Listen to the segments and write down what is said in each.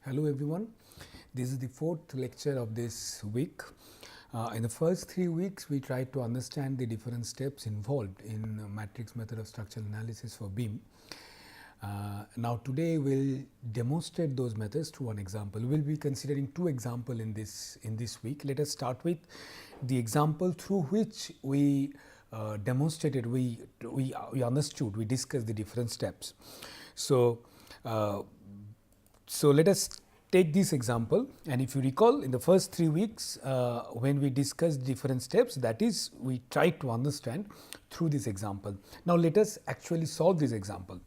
Hello everyone, this is the fourth lecture of this week. In the first 3 weeks, we tried to understand the different steps involved in matrix method of structural analysis for beam. Now today we will demonstrate those methods through one example. We will be considering two examples in this week. Let us start with the example through which we demonstrated, we understood, we discussed the different steps. So let us take this example, and if you recall, in the first 3 weeks when we discussed different steps, that is, we tried to understand through this example. Now let us actually solve this example.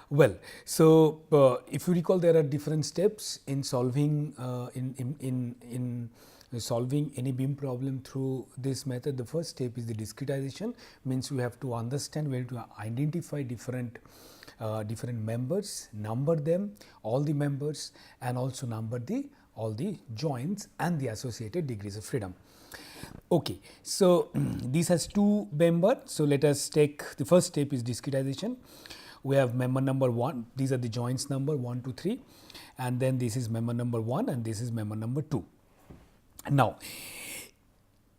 Well, so if you recall, there are different steps in solving solving any beam problem through this method. The first step is the discretization, means we have to understand, we have to identify different members, number them, all the members, and also number all the joints and the associated degrees of freedom. Okay, so this has two members. So let us take the first step is discretization. We have member number 1, these are the joints number 1, 2, 3, and then this is member number 1 and this is member number 2. Now,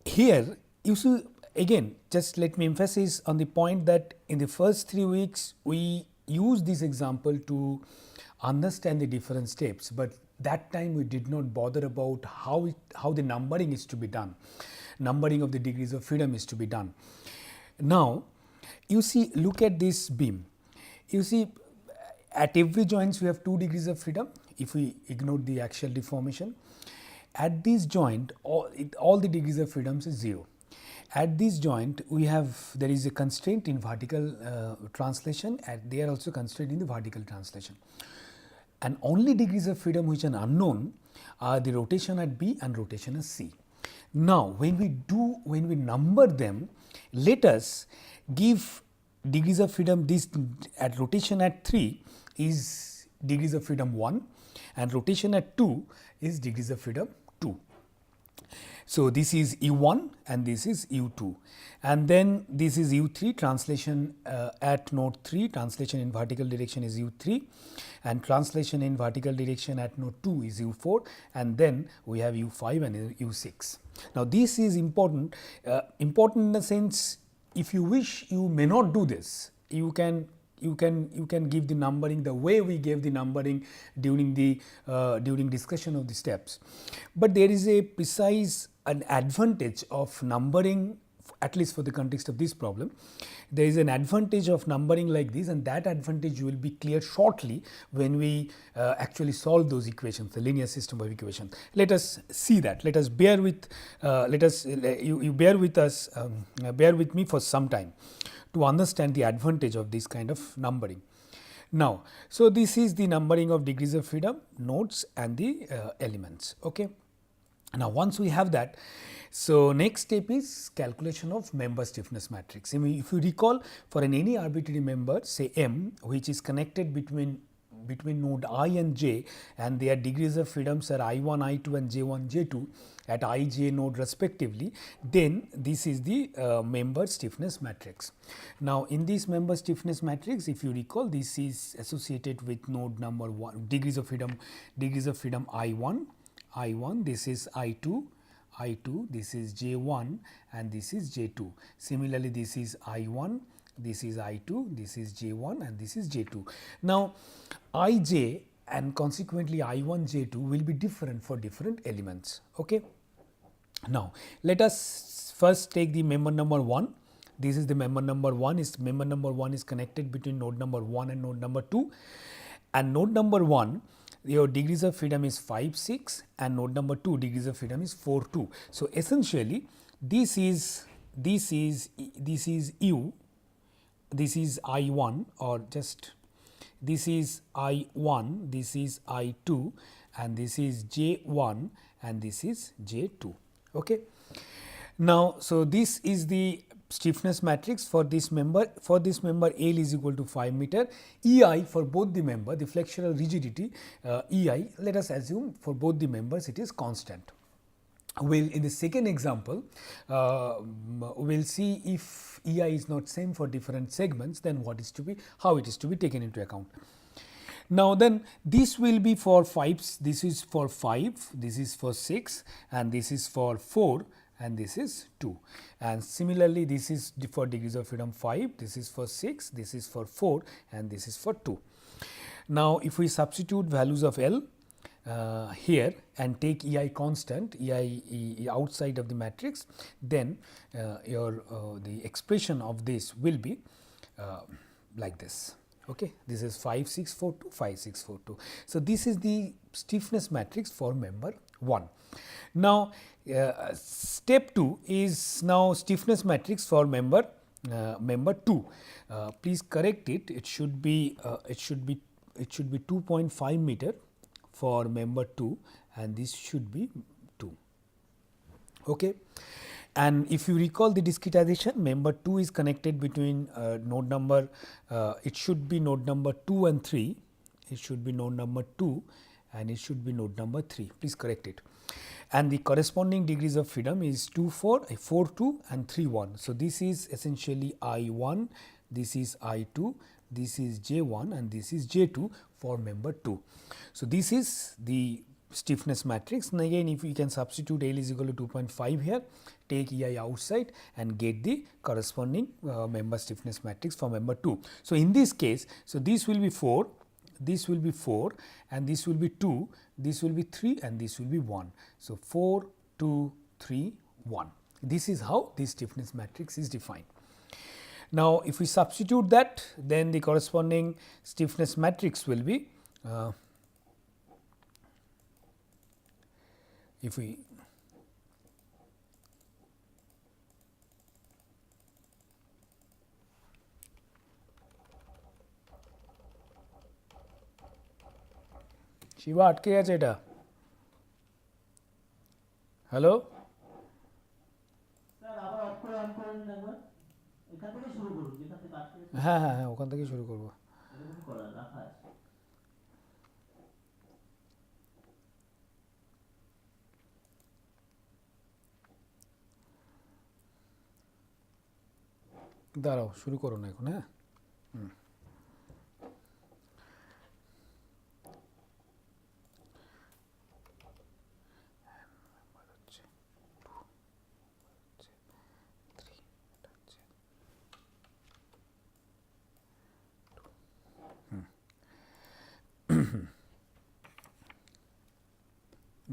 here you see, again, just let me emphasize on the point that in the first 3 weeks we use this example to understand the different steps, but that time we did not bother about how the numbering is to be done, numbering of the degrees of freedom is to be done. Now, you see, look at this beam. You see, at every joints we have 2 degrees of freedom if we ignore the axial deformation. At this joint, all the degrees of freedom is 0. At this joint, there is a constraint in vertical translation, and they are also constrained in the vertical translation. And only degrees of freedom which are unknown are the rotation at B and rotation at C. Now, when we number them, let us give degrees of freedom. This at rotation at 3 is degrees of freedom 1, and rotation at 2 is degrees of freedom 2. So this is U1 and this is U2, and then this is U3. Translation at node 3, translation in vertical direction is U3, and translation in vertical direction at node 2 is U4, and then we have U5 and U6. Now this is important, important in the sense, if you wish, you may not do this. You can give the numbering the way we gave the numbering during discussion of the steps, but there is a precise an advantage of numbering, at least for the context of this problem. There is an advantage of numbering like this, and that advantage will be clear shortly when we actually solve those equations, the linear system of equations. Let us see that. Let us bear with you bear with us, bear with me for some time to understand the advantage of this kind of numbering. Now, so this is the numbering of degrees of freedom, nodes, and the elements. Okay. Now, once we have that, so next step is calculation of member stiffness matrix. If you recall, for any arbitrary member, say M, which is connected between node I and J, and their degrees of freedoms are I1, I2 and J1, J2 at Ij node respectively, then this is the member stiffness matrix. Now, in this member stiffness matrix, if you recall, this is associated with node number 1, degrees of freedom I1, this is I2, this is J1, and this is J2. Similarly, this is I1, this is I2, this is J1, and this is J2. Now, Ij and consequently I1, J2 will be different for different elements. Okay. Now, let us first take the member number 1. This is the member number 1. Member number 1 is connected between node number 1 and node number 2, and node number 1, your degrees of freedom is 5, 6, and node number 2 degrees of freedom is 4, 2. So essentially, this is U, this is I1, or just this is I1, this is I2, and this is J1, and this is J2. Okay. Now, so this is the stiffness matrix for this member. For this member, L is equal to 5 meter. EI for both the member, the flexural rigidity, EI, let us assume for both the members it is constant. Well, in the second example, we will see if EI is not same for different segments, then how it is to be taken into account. Now then this will be for 5, this is for 5, this is for 6 and this is for 4 and this is 2, and similarly this is for degrees of freedom 5, this is for 6, this is for 4 and this is for 2. Now if we substitute values of L here and take EI constant, EI outside of the matrix, then the expression of this will be like this. Okay, this is 5 6 4 2 5 6 4 2. So this is the stiffness matrix for member 1. Now step 2 is now stiffness matrix for member 2. Please correct it. It should be 2.5 meter for member 2 and this should be 2. Okay. And if you recall the discretization, member 2 is connected between node number, it should be node number 2 and 3, it should be node number 2 and it should be node number 3, please correct it. And the corresponding degrees of freedom is 2 4, 4 2 and 3 1. So, this is essentially I 1, this is I 2, this is J 1 and this is J 2 for member 2. So, this is the stiffness matrix, and again if we can substitute L is equal to 2.5 here, take EI outside and get the corresponding member stiffness matrix for member 2. So, in this case, so this will be 4, this will be 4 and this will be 2, this will be 3 and this will be 1. So, 4, 2, 3, 1. This is how this stiffness matrix is defined. Now, if we substitute that, then the corresponding stiffness matrix will be if we Shiba আটকে গেছে এটা, hello হ্যাঁ হ্যাঁ হ্যাঁ ওখান থেকে শুরু করবো। দাঁড়াও শুরু করো না এখন, হ্যাঁ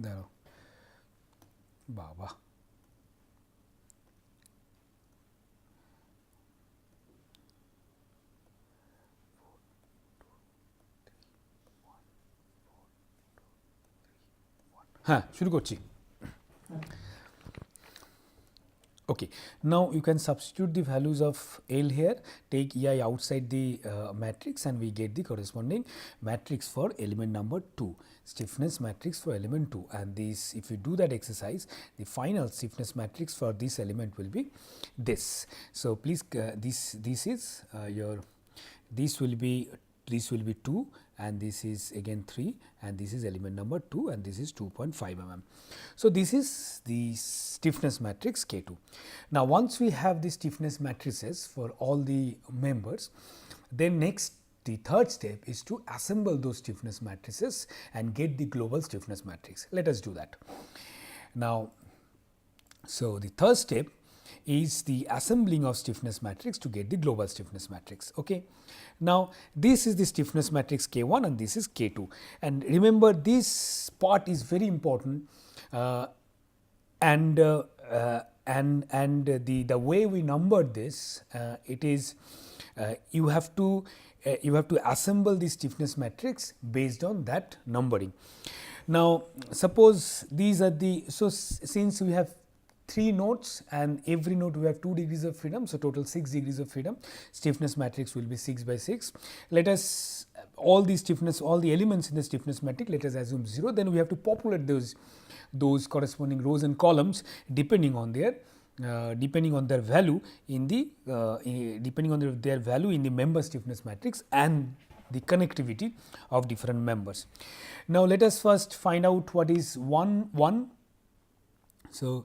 দাঁড়াও বাবা হ্যাঁ শুরু করছি। Okay, now you can substitute the values of L here, take EI outside the matrix and we get the corresponding matrix for element number 2, stiffness matrix for element 2, and this, if you do that exercise, the final stiffness matrix for this element will be this. So, please this is your, this will be 2 and this is again 3 and this is element number 2 and this is 2.5 mm. So, this is the stiffness matrix K2. Now, once we have the stiffness matrices for all the members, then next the third step is to assemble those stiffness matrices and get the global stiffness matrix. Let us do that. Now, so the third step is the assembling of stiffness matrix to get the global stiffness matrix. Okay. Now, this is the stiffness matrix K1 and this is K2, and remember this part is very important, and the way we number this, it is you have to assemble the stiffness matrix based on that numbering. Now, suppose these are the, so since we have 3 nodes and every node we have 2 degrees of freedom, so total 6 degrees of freedom, stiffness matrix will be 6 by 6. Let us all the stiffness, all the elements in the stiffness matrix, let us assume 0, then we have to populate those corresponding rows and columns depending on their value in the their value in the member stiffness matrix and the connectivity of different members. Now, let us first find out what is 1 1. So,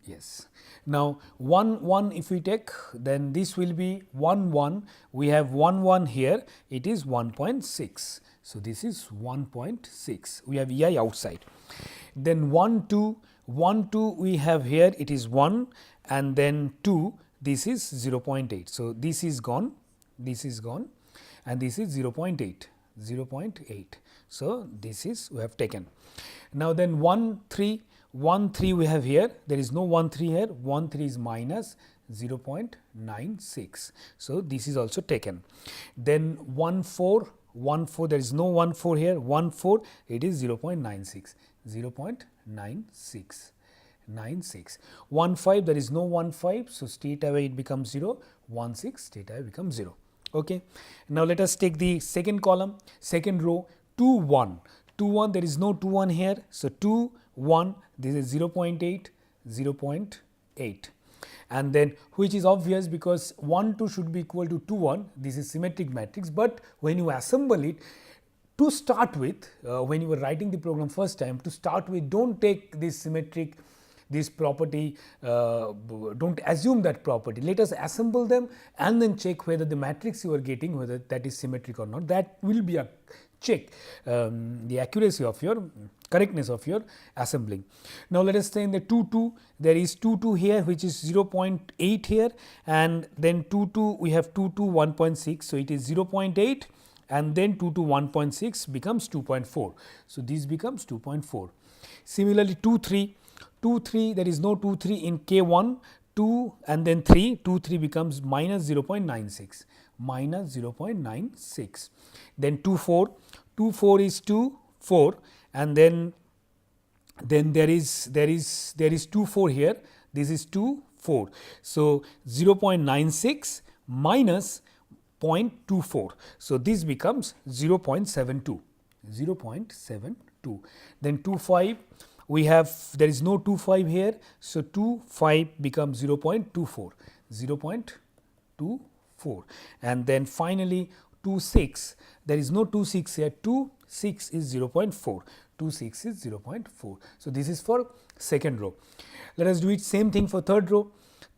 Yes. Now, 1 1 if we take, then this will be 1 1, we have 1 1 here, it is 1.6. So, this is 1.6, we have EI outside. Then 1 2, 1 2 we have here, it is 1, and then 2, this is 0.8. So, this is gone, and this is 0.8, 0.8. So, this is we have taken. Now, then 1 3, 1 3 we have here, there is no 1 3 here, 1 3 is minus 0.96. So, this is also taken. Then 1 4, 1 4, there is no 1 4 here, 1 4, it is 0.96, 0.96. 96. 1 5, there is no 1 5, so state away it becomes 0, 1 6, state away becomes 0. Okay. Now, let us take the second column, second row, 2 1, 2 1, there is no 2 1 here, so 2 1, this is 0.8, 0.8, and then which is obvious because 1 2 should be equal to 2 1, this is symmetric matrix, but when you assemble it, to start with, when you were writing the program first time, to start with, don't take this symmetric, this property, don't assume that property. Let us assemble them and then check whether the matrix you are getting, whether that is symmetric or not. That will be a check the accuracy of your correctness of your assembling. Now, let us say in the 2 2, there is 2 2 here, which is 0.8 here, and then 2 2 we have 2 2 1.6. So, it is 0.8, and then 2 to 1.6 becomes 2.4. So, this becomes 2.4. Similarly, 2 3, 2 3, there is no 2 3 in K 1, 2 and then 3, 2 3 becomes minus 0.96, minus 0.96. Then 2 4, 2 4 is 2 4, and then there is 2 4 here, this is 2 4. So, 0.96 minus 0.24. So, this becomes 0.72, 0.72. Then 2 5, we have, there is no 2 5 here. So, 2 5 becomes 0.24, 0.24, and then finally 2 6, there is no 2 6 here, 2 6 is 0.4, 2 6 is 0.4. So, this is for second row. Let us do it same thing for third row.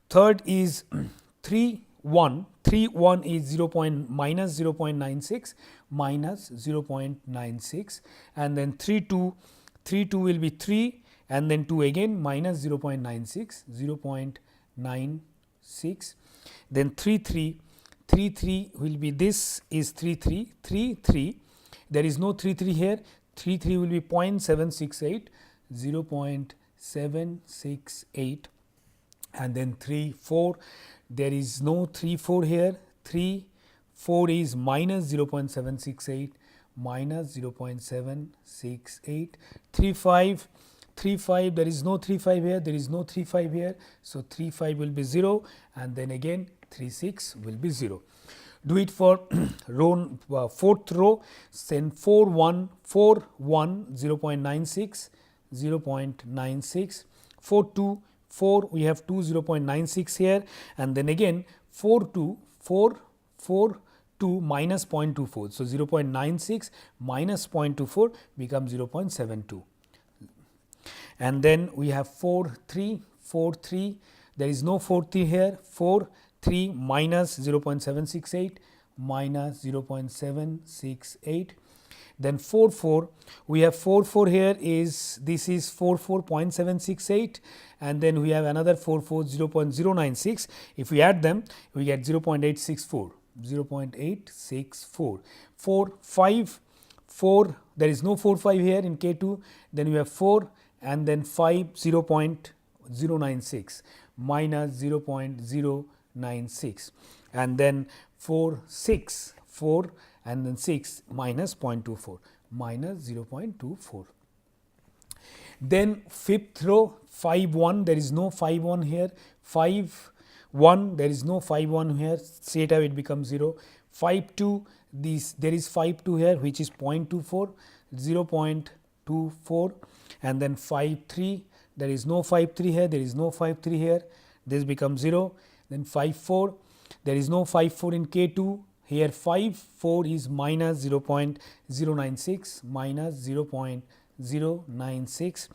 Third is 3 1, 3 1 is minus 0.96, minus 0.96, and then 3 2, 3 2 will be 3, and then 2 again minus 0.96, 0.96, then 3 3, 3 3 will be, this is 3 3, 3 3, there is no 3 3 here, 3 3 will be 0.768, 0.768, and then 3 4, there is no 3 4 here, 3 4 is minus 0.768, minus 0.768, 3 5, 3 5, there is no 3 5 here, there is no 3 5 here. So, 3 5 will be 0, and then again 3 6 will be 0. Do it for row, fourth row, then 4 1, 4 1, 0.96, 0.96, 4 2, 4, we have 2 0.96 here, and then again 4 2, 4 4 2 minus 0.24. So, 0.96 minus 0.24 becomes 0.72, and then we have 4 3, 4 3, there is no 4 3 here, 4 3 minus 0.768, minus 0.768. Then 4 4, we have 4 4 here, is this is 4 4.768, and then we have another 4 4 0.096. If we add them, we get 0.864, 0.864. 4 5 4, there is no 4 5 here in K2, then we have 4 and then 5 0.096, minus 0.096, and then 4 6 4 and then 6 minus 0.24, minus 0.24. Then fifth row 5 1, there is no 5 1 here, 5 1, there is no 5 1 here, straight away it becomes 0. 5 2, there is 5 2 here, which is 0.24, 0.24, and then 5 3, there is no 5 3 here, there is no 5 3 here, this becomes 0. Then 5 4, there is no 5 4 in K2, here 5 4 is minus 0.096, minus 0.096,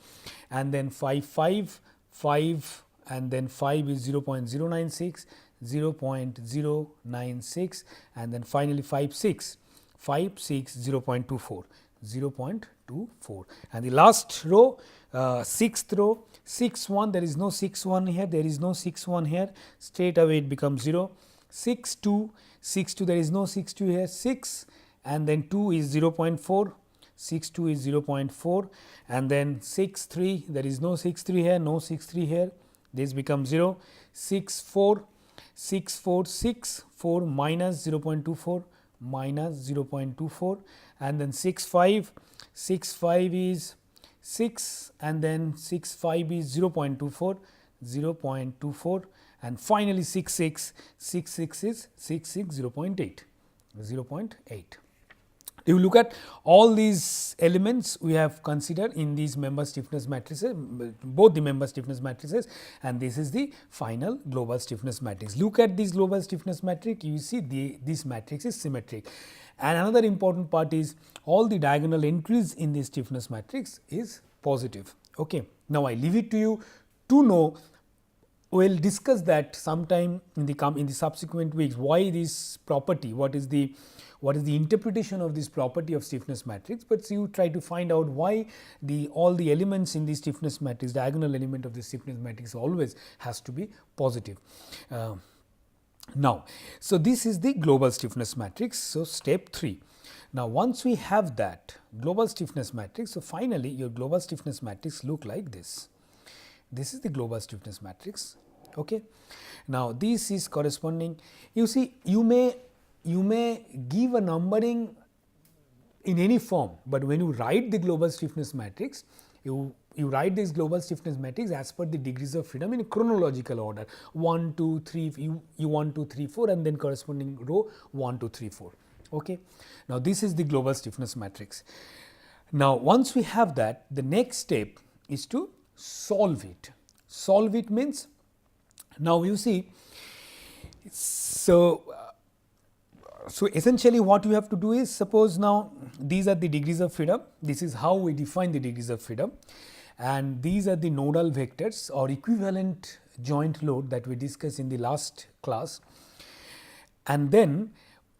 and then 5 5, 5 and then 5 is 0.096, 0.096 and then finally 5 6, 5 6 0.24, 0.24 and the last row, sixth row 6 1, there is no 6 1 here, there is no 6 1 here, straight away it becomes 0, 6 2, 6 2, there is no 6 2 here, 6 and then 2 is 0.4, 6 2 is 0.4 and then 6 3, there is no 6 3 here, no 6 3 here, this becomes 0, 6 4, 6 4, 6 4 minus 0.24, minus 0.24 and then 6 5, 6 5 is 6 and then 6 5 is 0.24, 0.24 and finally 6 6, 6 6 is 6 6 0.8, 0.8. You look at all these elements we have considered in these member stiffness matrices, both the member stiffness matrices and this is the final global stiffness matrix. Look at this global stiffness matrix, you see this matrix is symmetric. And another important part is all the diagonal entries in this stiffness matrix is positive. Okay. Now, I leave it to you to know. We will discuss that sometime in the subsequent weeks, why this property, what is the interpretation of this property of stiffness matrix, but you try to find out why all the elements in the stiffness matrix, diagonal element of the stiffness matrix always has to be positive. Now, so this is the global stiffness matrix. So, step 3. Now, once we have that global stiffness matrix, so finally your global stiffness matrix look like this. This is the global stiffness matrix. Okay. Now, this is corresponding, you see, you may give a numbering in any form, but when you write the global stiffness matrix, you write this global stiffness matrix as per the degrees of freedom in a chronological order 1 2 3, you 1 2 3 4 and then corresponding row 1 2 3 4. Okay. Now, this is the global stiffness matrix. Now, once we have that, the next step is to solve it. Solve it means, now you see, so essentially what you have to do is, suppose now these are the degrees of freedom, this is how we define the degrees of freedom and these are the nodal vectors or equivalent joint load that we discussed in the last class, and then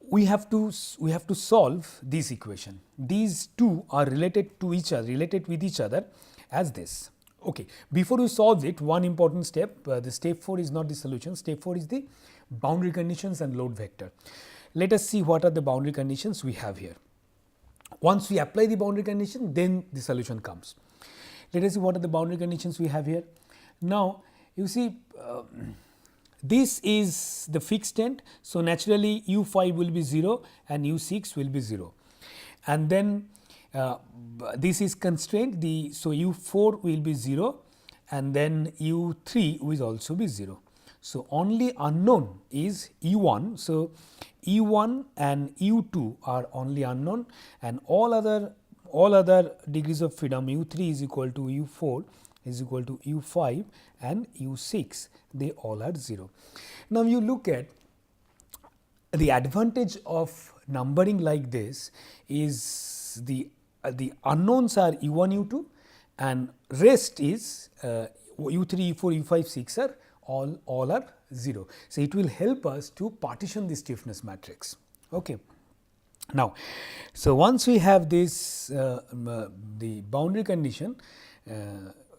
we have to solve this equation. These two are related to each other, related with each other as this. Okay. Before we solve it, one important step, the step 4 is not the solution, step 4 is the boundary conditions and load vector. Let us see what are the boundary conditions we have here. Once we apply the boundary condition, then the solution comes. Let us see what are the boundary conditions we have here. Now, you see, this is the fixed end. So, naturally u5 will be 0 and u6 will be 0 and then this is constraint, so u4 will be 0 and then u3 will also be 0. So, only unknown is u1. So, u1 and u2 are only unknown and all other degrees of freedom u3 is equal to u4 is equal to u5 and u6, they all are 0. Now, you look at the advantage of numbering like this is the unknowns are u1, u2 and rest is u3, u4, u5, 6 are all are 0. So, it will help us to partition the stiffness matrix. Okay. Now, so once we have this the boundary condition,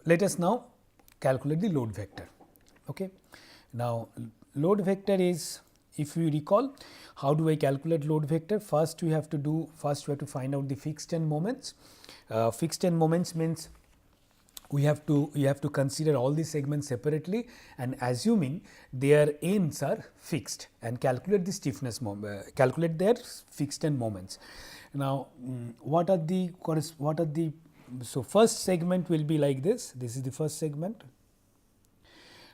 let us now calculate the load vector. Okay. Now, load vector is, if you recall, how do I calculate load vector? First we have to find out the fixed end moments. Fixed end moments means we have to consider all the segments separately and assuming their ends are fixed and calculate the stiffness calculate their fixed end moments. Now, what are the so first segment will be like this. This is the first segment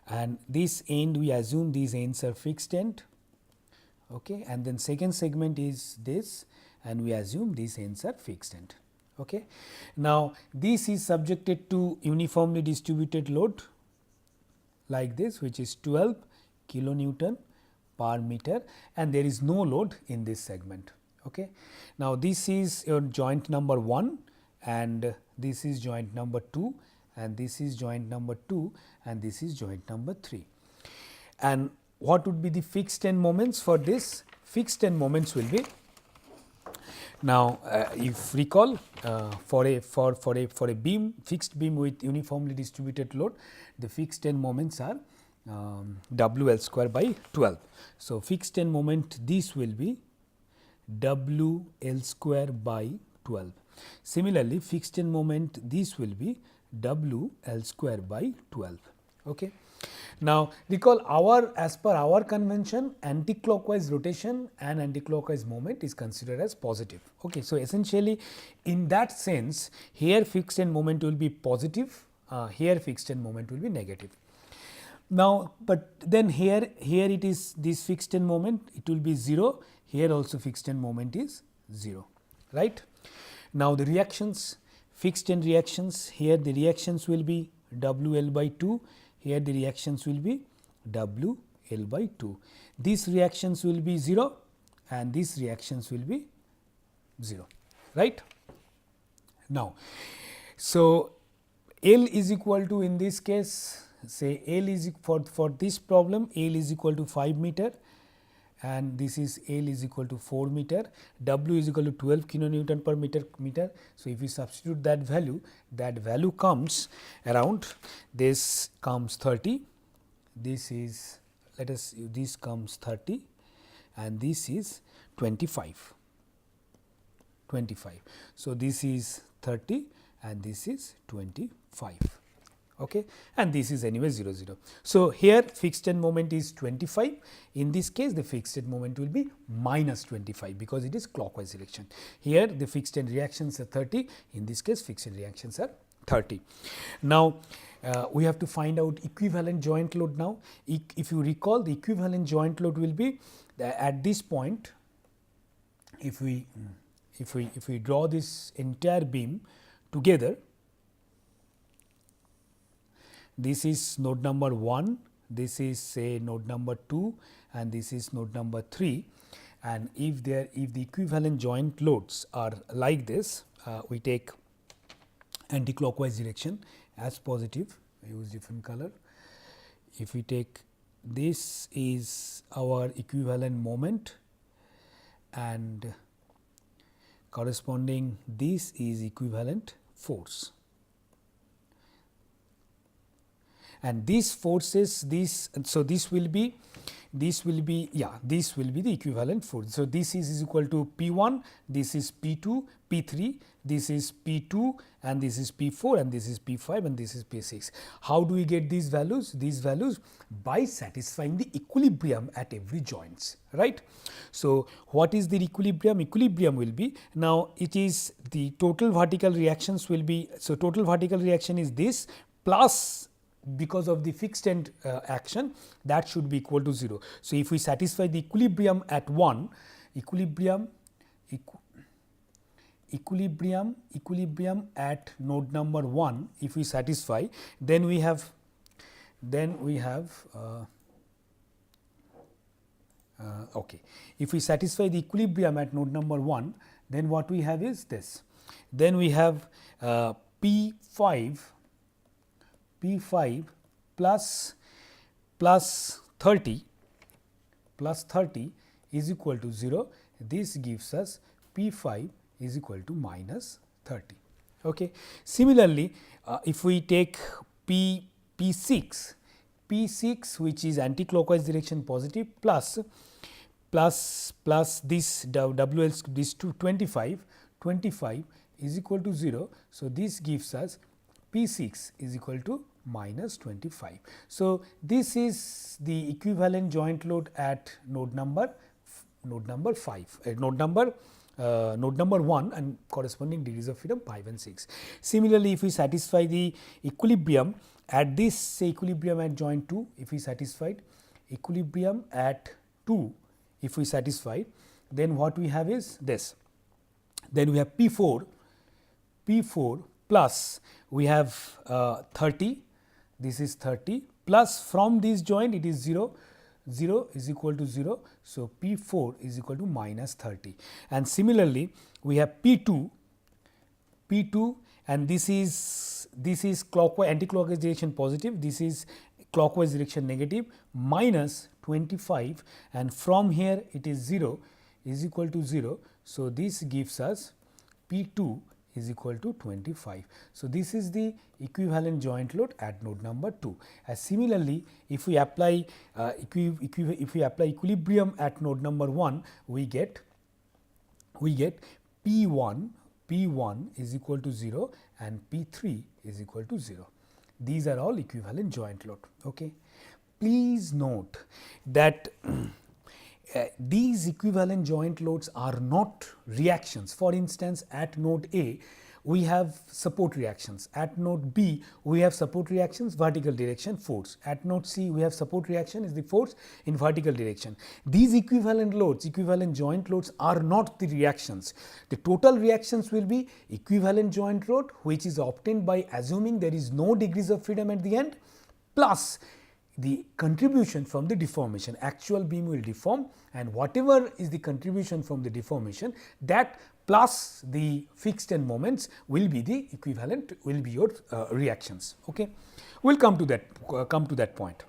and this end we assume these ends are fixed end. Okay, and then second segment is this and we assume these ends are fixed end. Okay. Now, this is subjected to uniformly distributed load like this, which is 12 kilonewton per meter and there is no load in this segment. Okay. Now, this is your joint number 1 and this is joint number 2 and this is joint number 2 and this is joint number 3. And what would be the fixed end moments for this? Fixed end moments will be, now if recall, for a beam, fixed beam with uniformly distributed load, the fixed end moments are W L square by 12. So, fixed end moment this will be W L square by 12. Similarly, fixed end moment this will be W L square by 12. Okay. Now, recall as per our convention, anticlockwise rotation and anticlockwise moment is considered as positive. Okay. So, essentially in that sense, here fixed end moment will be positive, here fixed end moment will be negative. Now, but then here it is this fixed end moment, it will be 0, here also fixed end moment is 0, right. Now, the reactions, fixed end reactions, here the reactions will be W L by 2, here the reactions will be W L by 2. These reactions will be 0 and these reactions will be 0, right. Now, so L is equal to, in this case, say L is for this problem, L is equal to 5 meter and this is L is equal to 4 meter, W is equal to 12 kilonewton per meter. So, if we substitute that value comes around, this comes 30, this is, let us, this comes 30 and this is 25. So, this is 30 and this is 25. Okay, and this is anyway 0 0. So, here fixed end moment is 25, in this case the fixed end moment will be minus 25 because it is clockwise direction. Here the fixed end reactions are 30, in this case fixed end reactions are 30. Now, we have to find out equivalent joint load now. If you recall, the equivalent joint load will be at this point, if we draw this entire beam together, this is node number 1, this is say node number 2 and this is node number 3, and if the equivalent joint loads are like this, we take anti-clockwise direction as positive, I use different color. If we take, this is our equivalent moment and corresponding this is equivalent force. And these forces, so this will be the equivalent force. So, this is equal to P1, this is P2, P3, this is P2 and this is P4 and this is P5 and this is P6. How do we get these values? These values by satisfying the equilibrium at every joints, right. So, what is the equilibrium? Equilibrium will be, now it is the total vertical reactions will be, so total vertical reaction is this plus, because of the fixed end action, that should be equal to 0. So, if we satisfy the equilibrium at 1, equilibrium at node number 1, if we satisfy, then we have okay. If we satisfy the equilibrium at node number 1, then what we have is this. Then we have P5 plus 30 is equal to 0. This gives us P5 is equal to minus 30. Okay. Similarly, if we take P6 which is anti-clockwise direction positive plus this WL, this 25 is equal to 0. So, this gives us P6 is equal to minus 25. So, this is the equivalent joint load at node number 5, node number 1 and corresponding degrees of freedom 5 and 6. Similarly, if we satisfy the equilibrium at this, say equilibrium at joint 2, if we satisfied equilibrium at 2, if we satisfied, then what we have is this. Then we have P4 plus we have 30, this is 30 plus from this joint it is 0 is equal to 0. So, P4 is equal to minus 30, and similarly we have P2 and this is clockwise, anti-clockwise direction positive, this is clockwise direction negative, minus 25, and from here it is 0 is equal to 0. So, this gives us P2 is equal to 25. So, this is the equivalent joint load at node number 2. As similarly, if we apply equilibrium at node number 1, we get P1 is equal to 0 and P3 is equal to 0. These are all equivalent joint load. Okay. Please note that these equivalent joint loads are not reactions. For instance, at node A we have support reactions, at node B we have support reactions vertical direction force, at node C we have support reaction is the force in vertical direction. These equivalent loads, equivalent joint loads are not the reactions. The total reactions will be equivalent joint load, which is obtained by assuming there is no degrees of freedom at the end, plus the contribution from the deformation. Actual beam will deform, and whatever is the contribution from the deformation, that plus the fixed end moments will be the equivalent, will be your reactions. Okay. We will come to that point.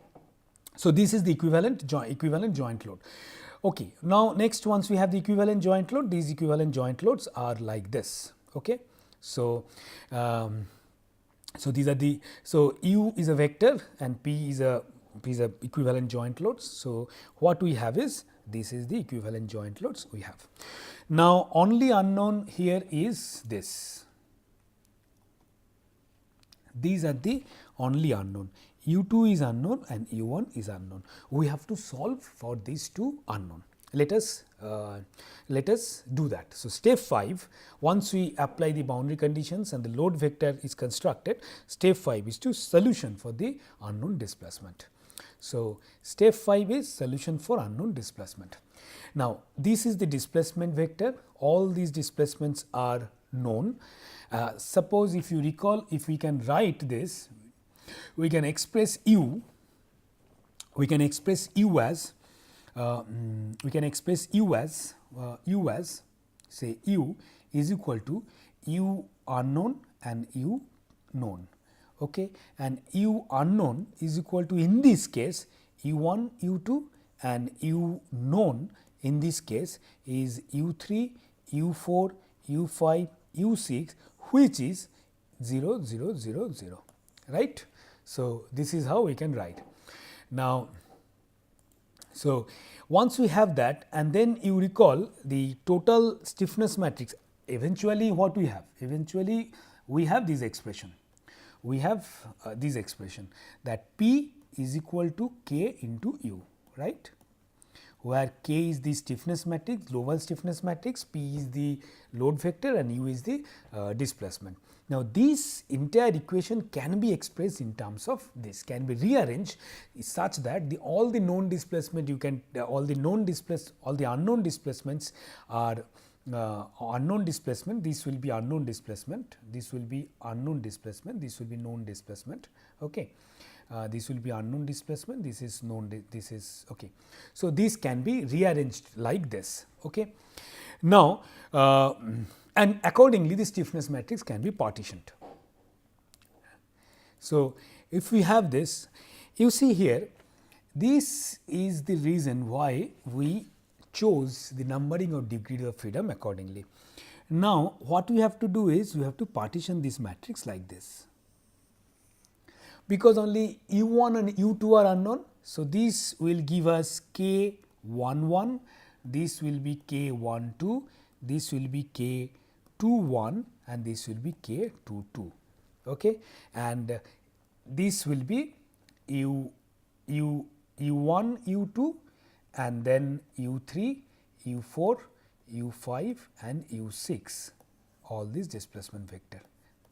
So, this is the equivalent joint load. Okay. Now, next, once we have the equivalent joint load, these equivalent joint loads are like this. Okay. So, so these are the, so U is a vector and P is a equivalent joint loads. So, what we have is, this is the equivalent joint loads we have. Now, only unknown here is this. These are the only unknown. U2 is unknown and U1 is unknown. We have to solve for these two unknown. Let us do that. So, step 5, once we apply the boundary conditions and the load vector is constructed, step 5 is to solution for the unknown displacement. So, step 5 is solution for unknown displacement. Now, this is the displacement vector, all these displacements are known. Suppose if you recall, if we can write this, we can express U as say U is equal to U unknown and U known. Okay. And U unknown is equal to, in this case, U1, U2, and U known in this case is U3, U4, U5, U6, which is 0, 0, 0, 0, right. So, this is how we can write. Now, so once we have that, and then you recall the total stiffness matrix, eventually what we have? Eventually we have this expression. We have this expression that P is equal to K into U, right, where K is the stiffness matrix, global stiffness matrix, P is the load vector and U is the displacement. Now, this entire equation can be expressed in terms of this, can be rearranged such that all the known displacement you can, all the unknown displacements are unknown displacement, this will be unknown displacement, this will be unknown displacement, this will be known displacement. Okay. This will be unknown displacement, this is known, this is okay. So, this can be rearranged like this. Okay. Now, and accordingly the stiffness matrix can be partitioned. So, if we have this, you see here, this is the reason why we chose the numbering of degrees of freedom accordingly. Now, what we have to do is we have to partition this matrix like this, because only U1 and U2 are unknown. So, this will give us K11, this will be K12, this will be K21 and this will be K22. Okay. And this will be U1, U2 and then U3, U4, U5 and U6, all these displacement vector,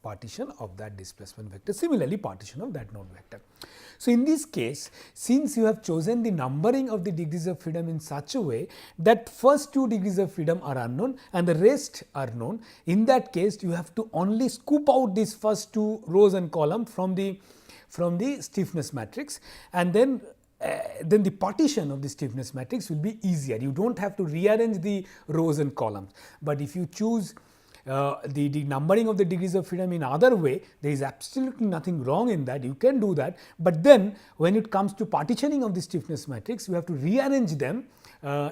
partition of that displacement vector, similarly partition of that node vector. So, in this case, since you have chosen the numbering of the degrees of freedom in such a way that first 2 degrees of freedom are unknown and the rest are known, in that case you have to only scoop out these first 2 rows and column from the stiffness matrix, and then the partition of the stiffness matrix will be easier. You do not have to rearrange the rows and columns, but if you choose the numbering of the degrees of freedom in other way, there is absolutely nothing wrong in that, you can do that, but then when it comes to partitioning of the stiffness matrix, you have to rearrange them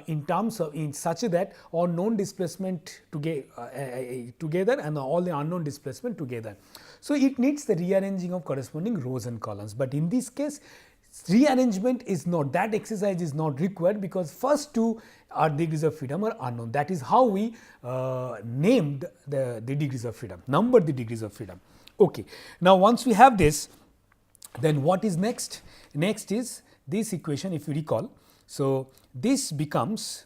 in terms of in such that all known displacement together and all the unknown displacement together. So, it needs the rearranging of corresponding rows and columns, but in this case rearrangement is not, that exercise is not required, because first two are degrees of freedom are unknown. That is how we named the degrees of freedom, numbered the degrees of freedom. Okay. Now, once we have this, then what is next? Next is this equation, if you recall. So, this becomes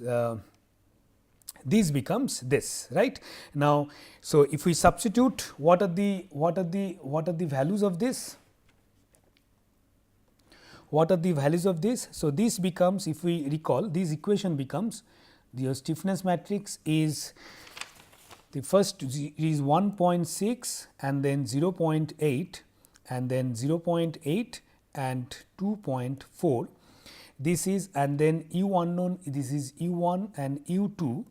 this, right. Now, so if we substitute, what are the values of this? What are the values of this? So, this becomes, if we recall, this equation becomes, the stiffness matrix is, the first is 1.6 and then 0.8 and then 0.8 and 2.4. This is, and then u unknown, this is u1 and u2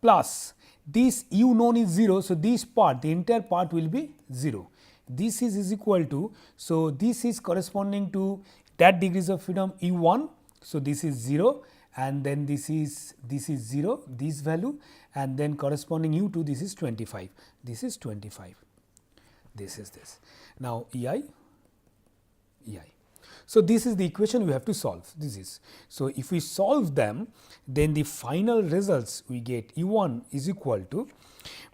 plus this u known is 0. So, this part, the entire part will be 0. This is equal to, so this is corresponding to that degrees of freedom u1. So, this is 0 and then this is 0, this value, and then corresponding u2, this is 25, this is 25, this is this. Now, ei. So, this is the equation we have to solve, this is. So, if we solve them, then the final results we get u1 is equal to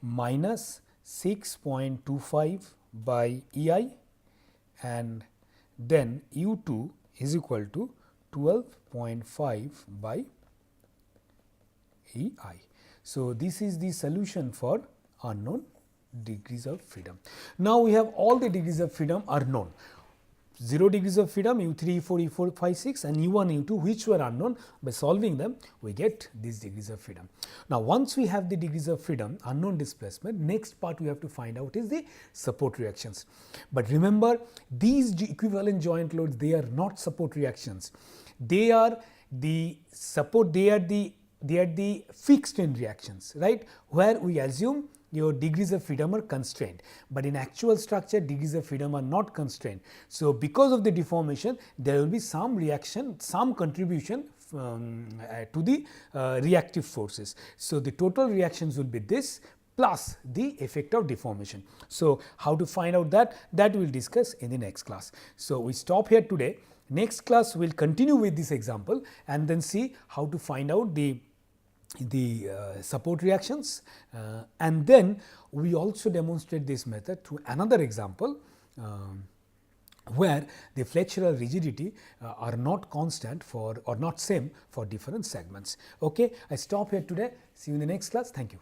minus 6.25 by ei, and then u2 is equal to 12.5 by ei. So, this is the solution for unknown degrees of freedom. Now, we have all the degrees of freedom are known. 0 degrees of freedom u3, u4, u4, 5, 6 and u1, u2, which were unknown. By solving them, we get these degrees of freedom. Now, once we have the degrees of freedom, unknown displacement, next part we have to find out is the support reactions. But remember, these equivalent joint loads, they are not support reactions. They are the support, they are the fixed end reactions, right, where we assume your degrees of freedom are constrained, but in actual structure degrees of freedom are not constrained. So, because of the deformation, there will be some reaction, some contribution to the reactive forces. So, the total reactions will be this plus the effect of deformation. So, how to find out that we will discuss in the next class. So, we stop here today. Next class we will continue with this example and then see how to find out the support reactions, and then we also demonstrate this method through another example where the flexural rigidity are not constant for or not same for different segments. Okay, I stop here today. See you in the next class. Thank you.